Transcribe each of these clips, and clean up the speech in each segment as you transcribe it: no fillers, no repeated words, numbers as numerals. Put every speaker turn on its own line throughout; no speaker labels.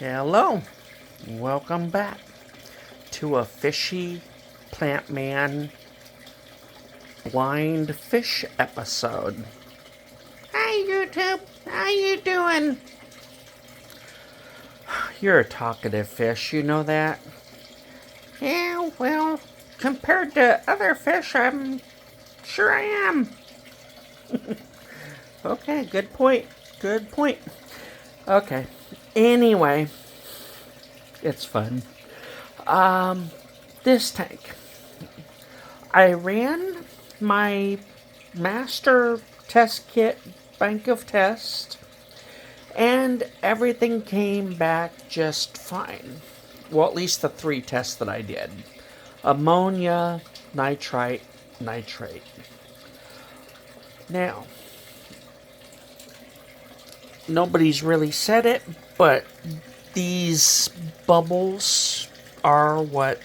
Hello, welcome back to a fishy plant man blind fish episode. Hi YouTube, how you doing? You're a talkative fish, you know that? Yeah, well, compared to other fish, I'm sure I am. Okay, good point. Good point. Okay. Anyway, it's fun. This tank. I ran my master test kit bank of tests, and everything came back just fine. Well, at least the 3 tests that I did: ammonia, nitrite, nitrate. Now, nobody's really said it, but these bubbles are what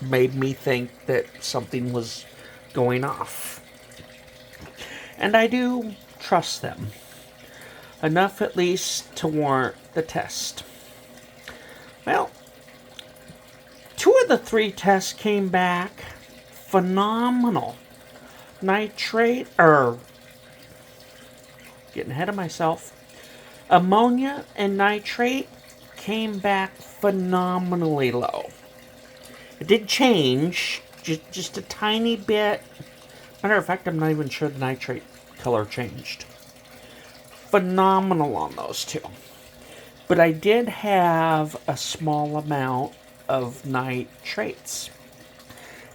made me think that something was going off. And I do trust them. Enough at least to warrant the test. Well, 2 of the 3 tests came back phenomenal. Nitrate, getting ahead of myself. Ammonia and nitrate came back phenomenally low. It did change, just a tiny bit. Matter of fact, I'm not even sure the nitrate color changed. Phenomenal on those 2. But I did have a small amount of nitrates.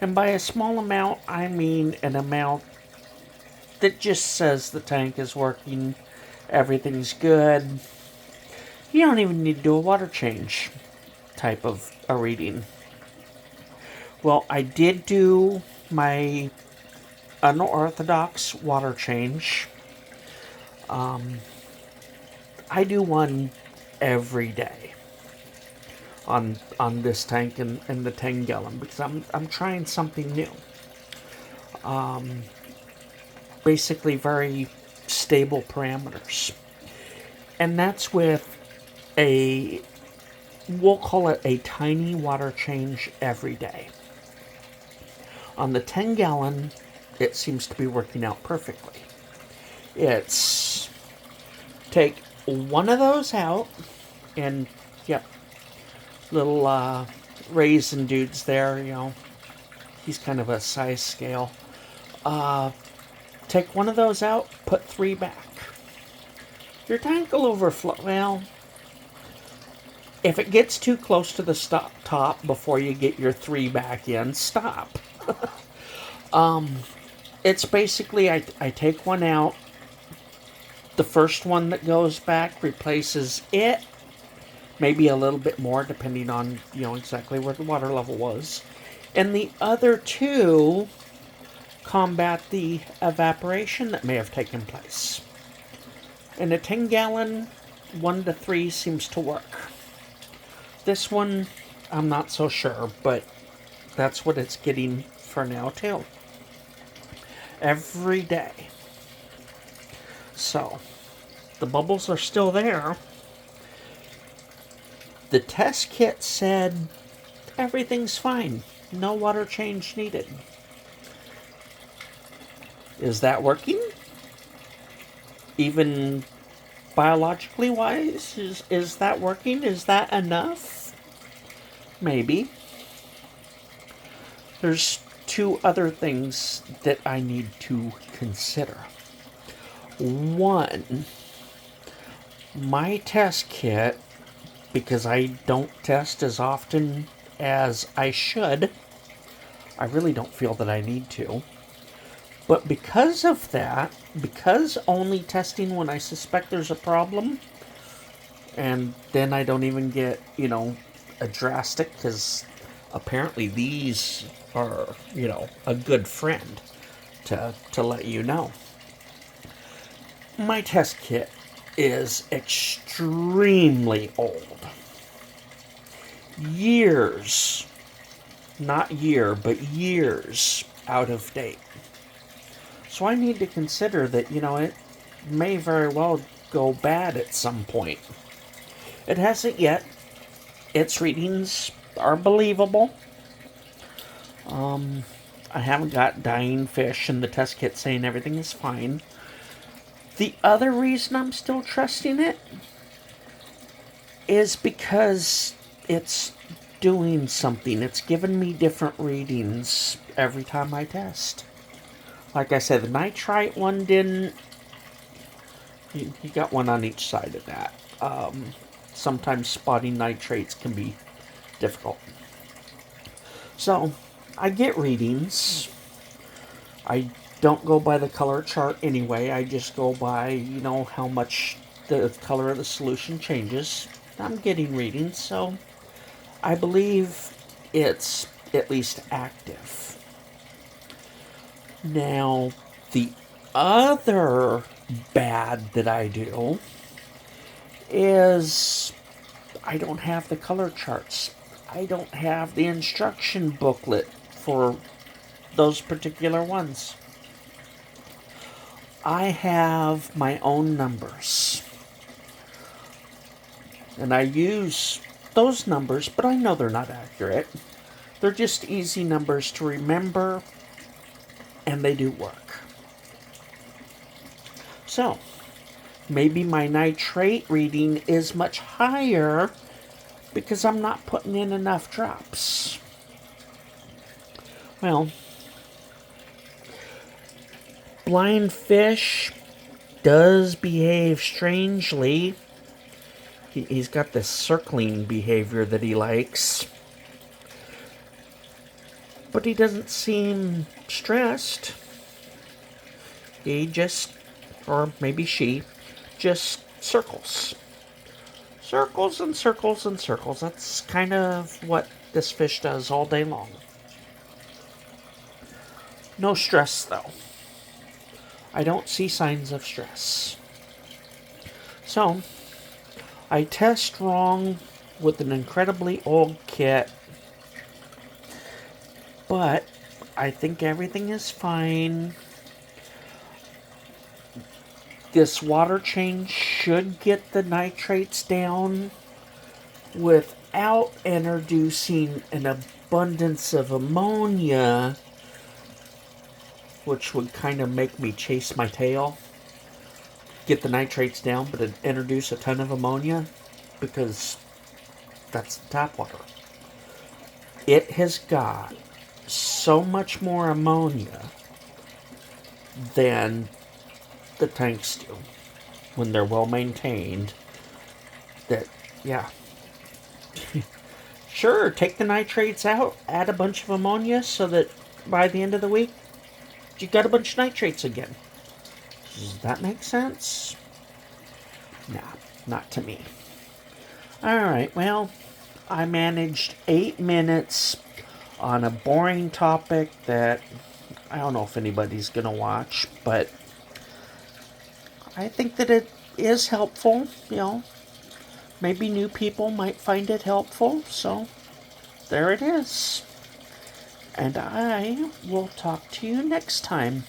And by a small amount, I mean an amount that just says the tank is working, everything's good. You don't even need to do a water change type of a reading. Well, I did do my unorthodox water change. I do one every day on this tank and the 10 gallon because I'm trying something new. Basically very stable parameters. And that's with we'll call it a tiny water change every day. On the 10 gallon, it seems to be working out perfectly. It's take one of those out, and yep, little raisin dudes there, he's kind of a size scale. Take one of those out, put 3 back. Your tank will overflow. Well, if it gets too close to the top before you get your 3 back in, stop. It's basically, I take one out. The first one that goes back replaces it. Maybe a little bit more, depending on, exactly where the water level was. And the other 2 combat the evaporation that may have taken place. In a 10 gallon, 1 to 3 seems to work. This one, I'm not so sure, but that's what it's getting for now too. Every day. So, the bubbles are still there. The test kit said everything's fine. No water change needed. Is that working? Even biologically wise, is that working? Is that enough? Maybe. There's 2 other things that I need to consider. 1, my test kit, because I don't test as often as I should, I really don't feel that I need to. But because of that, because only testing when I suspect there's a problem, and then I don't even get, a drastic, because apparently these are, a good friend to let you know. My test kit is extremely old. Years, not year, but years out of date. So I need to consider that, it may very well go bad at some point. It hasn't yet. its readings are believable. I haven't got dying fish in the test kit saying everything is fine. The other reason I'm still trusting it is because it's doing something. It's giving me different readings every time I test. Like I said, the nitrite one didn't. You got one on each side of that. Sometimes spotting nitrates can be difficult. So, I get readings. I don't go by the color chart anyway. I just go by, how much the color of the solution changes. I'm getting readings, so I believe it's at least active. Now, the other bad that I do is I don't have the color charts. I don't have the instruction booklet for those particular ones. I have my own numbers. And I use those numbers, but I know they're not accurate. They're just easy numbers to remember, and they do work. So, maybe my nitrate reading is much higher because I'm not putting in enough drops. Well, blind fish does behave strangely. He's got this circling behavior that he likes. But he doesn't seem stressed. He just, or maybe she, just circles. Circles and circles and circles. That's kind of what this fish does all day long. No stress, though. I don't see signs of stress. So, I test wrong with an incredibly old kit, but I think everything is fine. This water change should get the nitrates down without introducing an abundance of ammonia, which would kind of make me chase my tail. Get the nitrates down, but introduce a ton of ammonia, because that's the tap water. It has got so much more ammonia than the tanks do when they're well maintained. That, yeah. Sure, take the nitrates out, add a bunch of ammonia so that by the end of the week, you got a bunch of nitrates again. Does that make sense? Nah, not to me. Alright, well, I managed 8 minutes on a boring topic that I don't know if anybody's going to watch, but I think that it is helpful. Maybe new people might find it helpful, so there it is. And I will talk to you next time.